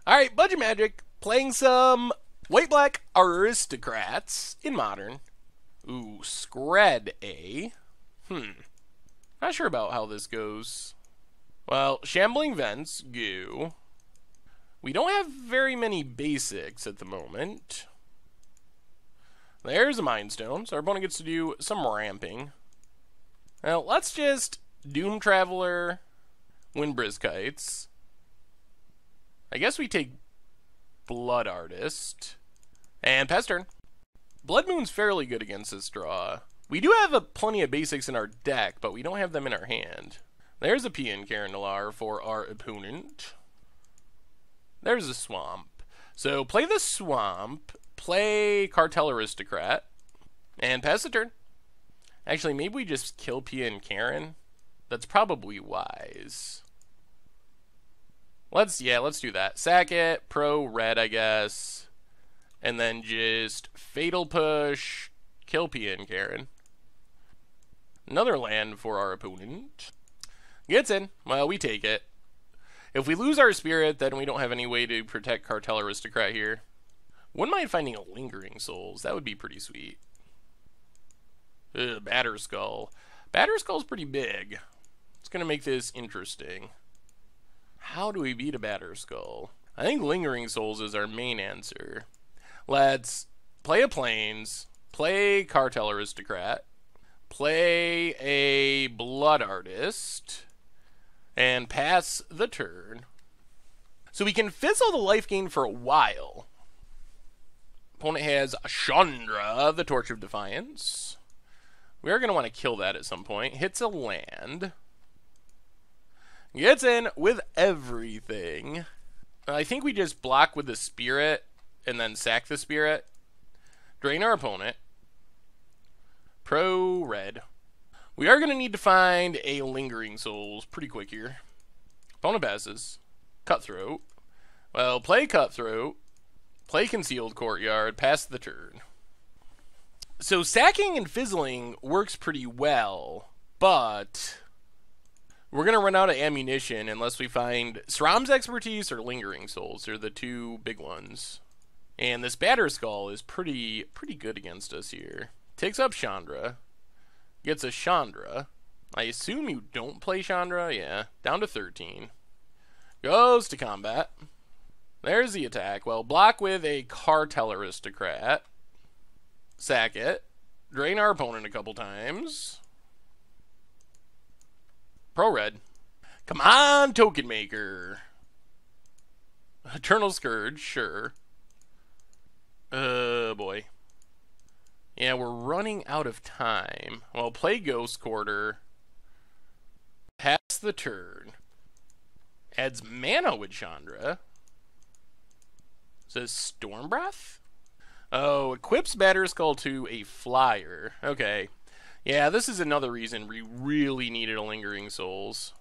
Alright, Budget Magic, playing some white-black Aristocrats in Modern. Ooh, Skred A. Not sure about how this goes. Well, Shambling Vents, goo. We don't have very many basics at the moment. There's a Mind Stone, so our opponent gets to do some ramping. Well, let's just Doom Traveler, win Brizkites. I guess we take Blood Artist. And pass turn. Blood Moon's fairly good against this draw. We do have plenty of basics in our deck, but we don't have them in our hand. There's a PN Carandalar for our opponent. There's a Swamp. So play the Swamp, play Cartel Aristocrat, and pass the turn. Actually, maybe we just kill PN Karen. That's probably wise. Let's do that. Sack it, pro red, I guess. And then just Fatal Push, kill PN Karen. Another land for our opponent. Gets in. Well, we take it. If we lose our Spirit, then we don't have any way to protect Cartel Aristocrat here. Wouldn't mind finding a Lingering Souls. That would be pretty sweet. Batterskull. Batterskull's pretty big. It's going to make this interesting. How do we beat a Batterskull? I think Lingering Souls is our main answer. Let's play a Plains, play Cartel Aristocrat, play a Blood Artist, and pass the turn. So we can fizzle the life gain for a while. Opponent has Chandra, the Torch of Defiance. We are going to want to kill that at some point. Hits a land. Gets in with everything. I think we just block with the Spirit and then sack the Spirit. Drain our opponent. Pro red. We are going to need to find a Lingering Souls pretty quick here. Opponent passes. Cutthroat. Well, play Cutthroat. Play Concealed Courtyard. Pass the turn. So sacking and fizzling works pretty well, but we're going to run out of ammunition unless we find Sram's Expertise or Lingering Souls. They're the two big ones. And this Batterskull is pretty good against us here. Takes up Chandra. Gets a Chandra. I assume you don't play Chandra? Yeah. Down to 13. Goes to combat. There's the attack. Well, block with a Cartel Aristocrat. Sack it. Drain our opponent a couple times. Pro red. Come on, Token Maker. Eternal Scourge, sure. Boy. Yeah, we're running out of time. Well, play Ghost Quarter. Pass the turn. Adds mana with Chandra. Says Storm Breath? Oh, equips Batterskull to a flyer. Okay. Yeah, this is another reason we really needed a Lingering Souls.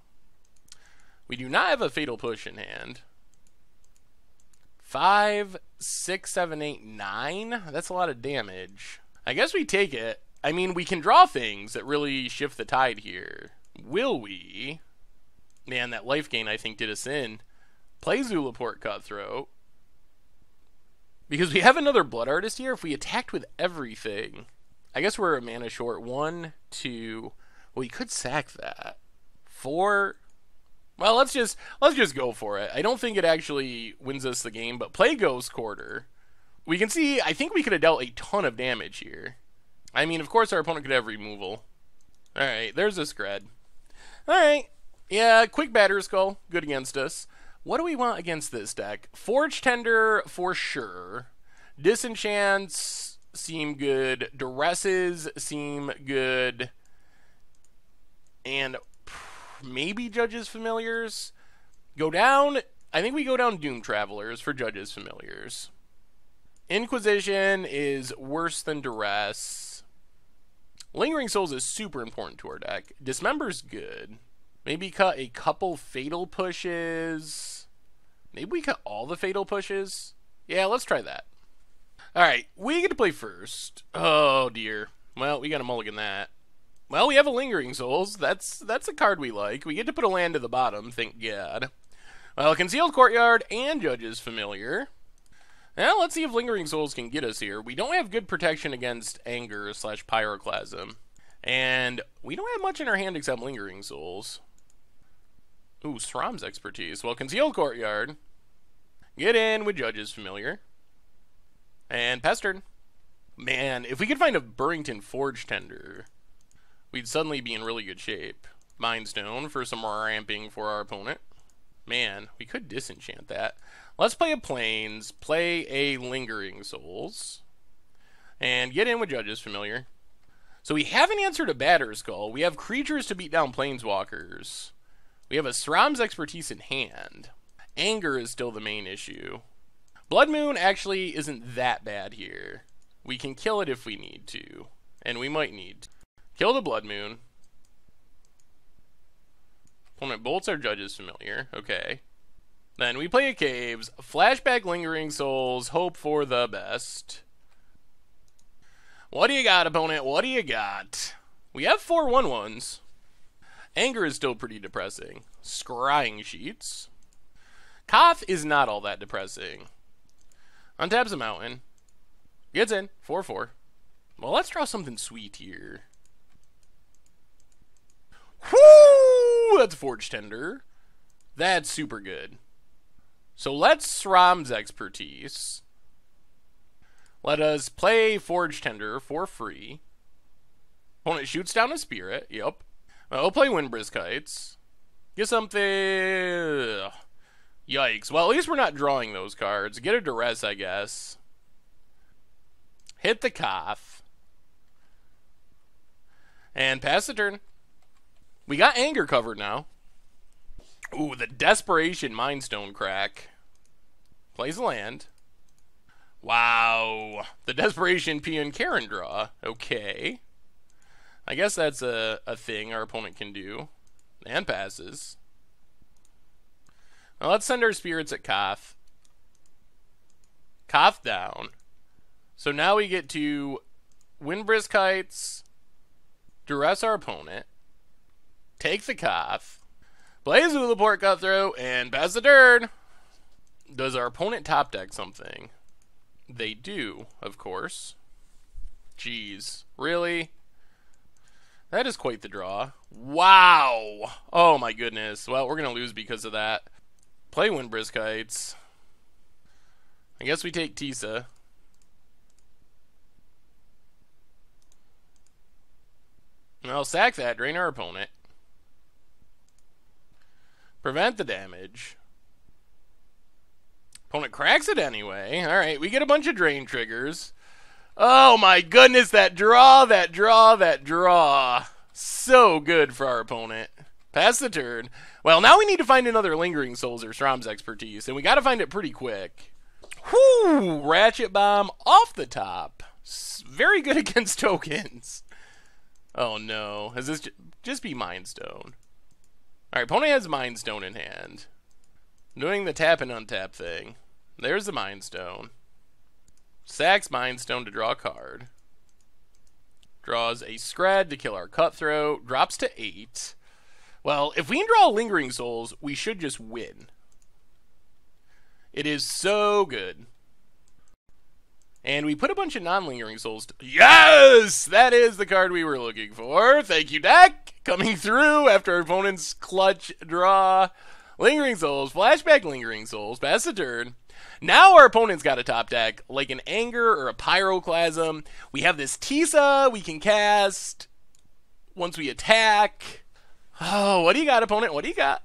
We do not have a Fatal Push in hand. 5, 6, 7, 8, 9? That's a lot of damage. I guess we take it. I mean, we can draw things that really shift the tide here. Will we? Man, that life gain, I think, did us in. Play Zulaport Cutthroat. Because we have another Blood Artist here. If we attacked with everything, I guess we're a mana short. 1, 2. Well, we could sack that. 4. Well, let's just go for it. I don't think it actually wins us the game, but play Ghost Quarter. We can see, I think we could have dealt a ton of damage here. I mean, of course, our opponent could have removal. Alright, there's a Skred. Alright. Yeah, quick Batterskull. Good against us. What do we want against this deck? Forge Tender for sure. Disenchants seem good. Duresses seem good. And maybe Judge's Familiars. Go down. I think we go down Doom Travelers for Judge's Familiars. Inquisition is worse than Duress. Lingering Souls is super important to our deck. Dismember's good. Maybe cut a couple Fatal Pushes. Maybe we cut all the Fatal Pushes. Yeah, let's try that. Alright, we get to play first. Oh, dear. Well, we got to mulligan that. Well, we have a Lingering Souls. That's a card we like. We get to put a land to the bottom, thank God. Well, Concealed Courtyard and Judge's Familiar. Now, let's see if Lingering Souls can get us here. We don't have good protection against Anger / Pyroclasm. And we don't have much in our hand except Lingering Souls. Ooh, Sram's Expertise. Well, Concealed Courtyard. Get in with Judge's Familiar. And Pestered. Man, if we could find a Burrington Forge Tender, we'd suddenly be in really good shape. Mind Stone for some more ramping for our opponent. Man, we could disenchant that. Let's play a Plains, play a Lingering Souls, and get in with Judge's Familiar. So we have an answer to Batterskull. We have creatures to beat down planeswalkers. We have a Sram's Expertise in hand. Anger is still the main issue. Blood Moon actually isn't that bad here. We can kill it if we need to, and we might need to. Kill the Blood Moon. Opponent bolts our Judge's Familiar. Okay. Then we play a Caves, flashback Lingering Souls, hope for the best. What do you got, opponent? What do you got? We have 4 1/1s. Anger is still pretty depressing. Scrying Sheets. Koth is not all that depressing. Untaps a mountain. Gets in. 4/4. Well, let's draw something sweet here. Whoo! That's Forge Tender. That's super good. So let's Sram's Expertise. Let us play Forge Tender for free. Opponent shoots down a Spirit. Yep. I'll play Windbrisk Heights. Get something. Yikes. Well, at least we're not drawing those cards. Get a Duress, I guess. Hit the Koth. And pass the turn. We got Anger covered now. Ooh, the Desperation Mindstone crack. Plays a land. Wow. The Desperation Pian Karen draw. Okay. I guess that's a thing our opponent can do. And passes. Now let's send our spirits at Koth. Koth down. So now we get to Windbrisk Heights, Duress our opponent, take the Koth, play Zulaport Cutthroat, and pass the turn. Does our opponent top deck something? They do, of course. Jeez. Really? That is quite the draw. Wow! Oh my goodness. Well, we're going to lose because of that. Play Windbrisk Heights. I guess we take Tisa. I'll sack that, drain our opponent. Prevent the damage. Opponent cracks it anyway. Alright, we get a bunch of drain triggers. Oh my goodness, that draw, that draw, that draw. So good for our opponent. Pass the turn. Well, now we need to find another Lingering Souls or Sram's Expertise, and we got to find it pretty quick. Whoo! Ratchet Bomb off the top. Very good against tokens. Oh no. Has this just be Mind Stone? Alright, opponent has Mind Stone in hand. Doing the tap and untap thing. There's the Mind Stone. Sacks Mind Stone to draw a card. Draws a Skred to kill our Cutthroat. Drops to 8. Well, if we can draw Lingering Souls, we should just win. It is so good. And we put a bunch of non-Lingering Souls. Yes! That is the card we were looking for. Thank you, deck. Coming through after our opponent's clutch draw. Lingering Souls. Flashback Lingering Souls. Pass the turn. Now our opponent's got a top deck, like an Anger or a Pyroclasm. We have this Tisa we can cast once we attack. Oh, what do you got, opponent? What do you got?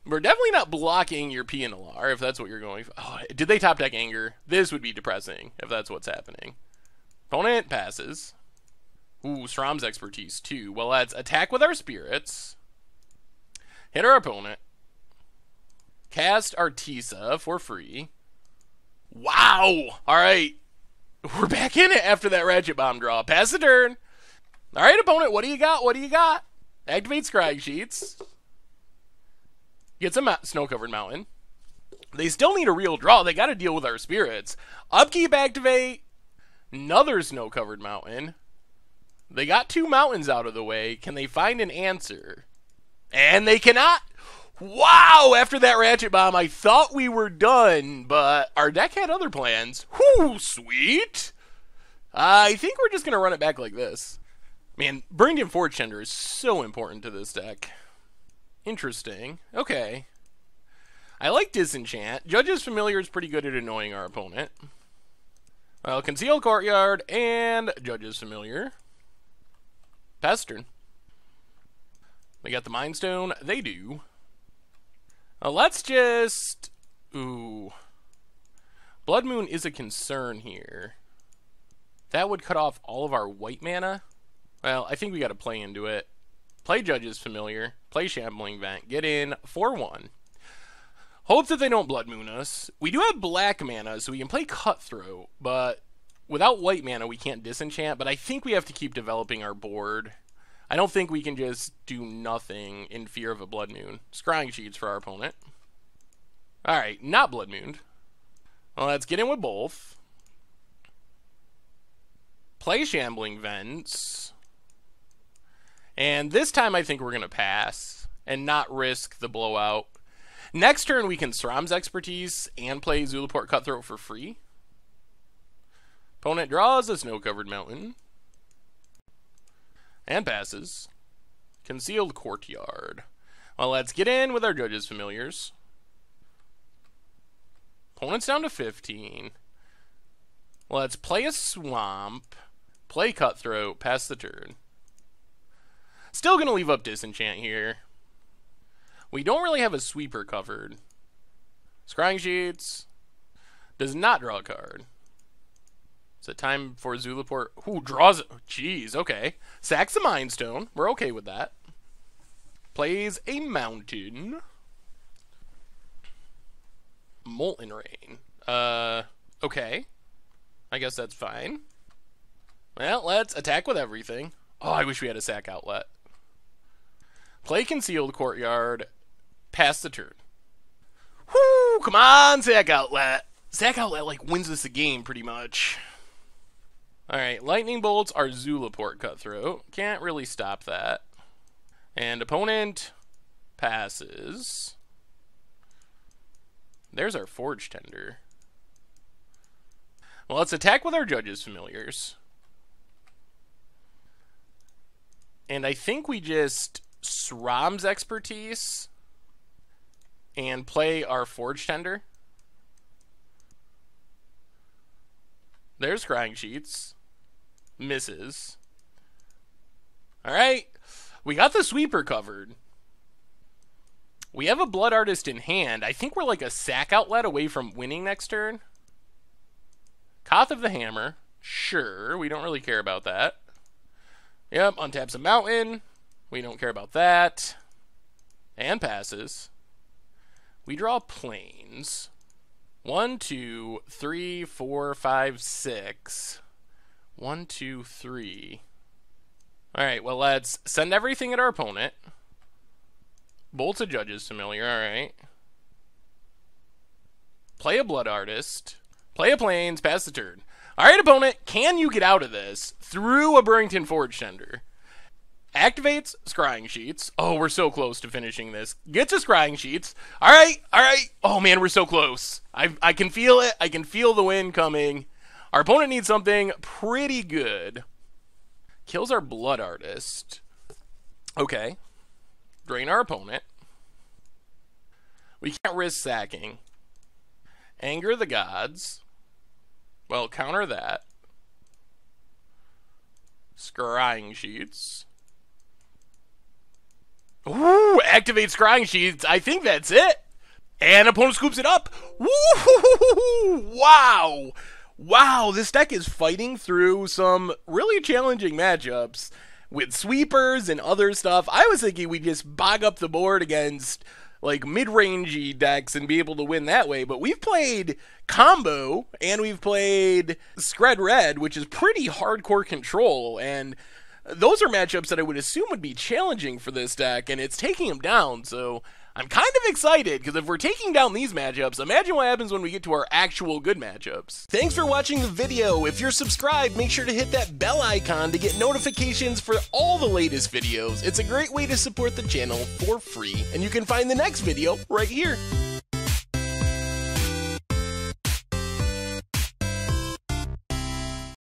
We're definitely not blocking your PNLR, if that's what you're going for. Oh, did they top deck Anger? This would be depressing, if that's what's happening. Opponent passes. Ooh, Sram's Expertise, too. Well, let's attack with our spirits. Hit our opponent. Cast our Tisa for free. Wow! Alright. We're back in it after that Ratchet Bomb draw. Pass the turn. Alright, opponent, what do you got? What do you got? Activate Scrying Sheets. Gets a snow-covered mountain. They still need a real draw. They got to deal with our spirits. Upkeep activate. Another snow-covered mountain. They got 2 mountains out of the way. Can they find an answer? And they cannot. Wow, after that Ratchet Bomb, I thought we were done, but our deck had other plans. Whew, sweet. I think we're just going to run it back like this. Man, Bringing Forge Tender is so important to this deck. Interesting. Okay. I like Disenchant. Judge's Familiar is pretty good at annoying our opponent. Well, Concealed Courtyard and Judge's Familiar. Pass turn. They got the Mind Stone. They do. Let's just... Ooh. Blood Moon is a concern here. That would cut off all of our white mana. Well, I think we got to play into it. Play Judge's Familiar. Play Shambling Vent. Get in 4-1. Hope that they don't Blood Moon us. We do have black mana, so we can play Cutthroat, but without white mana, we can't Disenchant, but I think we have to keep developing our board. I don't think we can just do nothing in fear of a Blood Moon. Scrying Sheets for our opponent. Alright, not Blood Mooned. Well, let's get in with both. Play Shambling Vents. And this time I think we're going to pass and not risk the blowout. Next turn we can Sram's Expertise and play Zulaport Cutthroat for free. Opponent draws a Snow-Covered Mountain. And passes. Concealed Courtyard. Well, let's get in with our Judge's Familiars. Opponent's down to 15. Let's play a Swamp. Play Cutthroat. Pass the turn. Still going to leave up Disenchant here. We don't really have a sweeper covered. Scrying Sheets. Does not draw a card. Is it time for Zulaport? Ooh, draws it. Jeez, okay. Sacks the Mind Stone. We're okay with that. Plays a Mountain. Molten Rain. Okay. I guess that's fine. Well, let's attack with everything. Oh, I wish we had a sack outlet. Play Concealed Courtyard. Pass the turn. Whoo! Come on, sack outlet. Sack outlet, like, wins us the game, pretty much. Alright, Lightning Bolts are Zulaport Cutthroat. Can't really stop that. And opponent passes. There's our Forge Tender. Well, let's attack with our Judge's Familiars. And I think we just Sram's Expertise and play our Forge Tender. There's Scrying Sheets. Misses. Alright. We got the sweeper covered. We have a Blood Artist in hand. I think we're like a sack outlet away from winning next turn. Koth of the Hammer. Sure, we don't really care about that. Yep, untaps a mountain. We don't care about that. And passes. We draw planes. 1, 2, 3, 4, 5, 6. 1, 2, 3. Alright, well, let's send everything at our opponent. Bolts a Judge's Familiar, alright. Play a Blood Artist. Play a Plains, pass the turn. Alright, opponent, can you get out of this through a Burrington Forge Tender? Activates Scrying Sheets. Oh, we're so close to finishing this. Gets a Scrying Sheets. Alright, alright. Oh, man, we're so close. I can feel it. I can feel the win coming. Our opponent needs something pretty good. Kills our Blood Artist. Okay. Drain our opponent. We can't risk sacking. Anger the Gods. Well, counter that. Scrying Sheets. Ooh, activate Scrying Sheets. I think that's it. And opponent scoops it up. Woo! Wow. Wow, this deck is fighting through some really challenging matchups with sweepers and other stuff. I was thinking we'd just bog up the board against like mid-rangey decks and be able to win that way, but we've played Combo and we've played Skred Red, which is pretty hardcore control, and those are matchups that I would assume would be challenging for this deck, and it's taking them down, so I'm kind of excited, because if we're taking down these matchups, imagine what happens when we get to our actual good matchups. Thanks for watching the video. If you're subscribed, make sure to hit that bell icon to get notifications for all the latest videos. It's a great way to support the channel for free, and you can find the next video right here.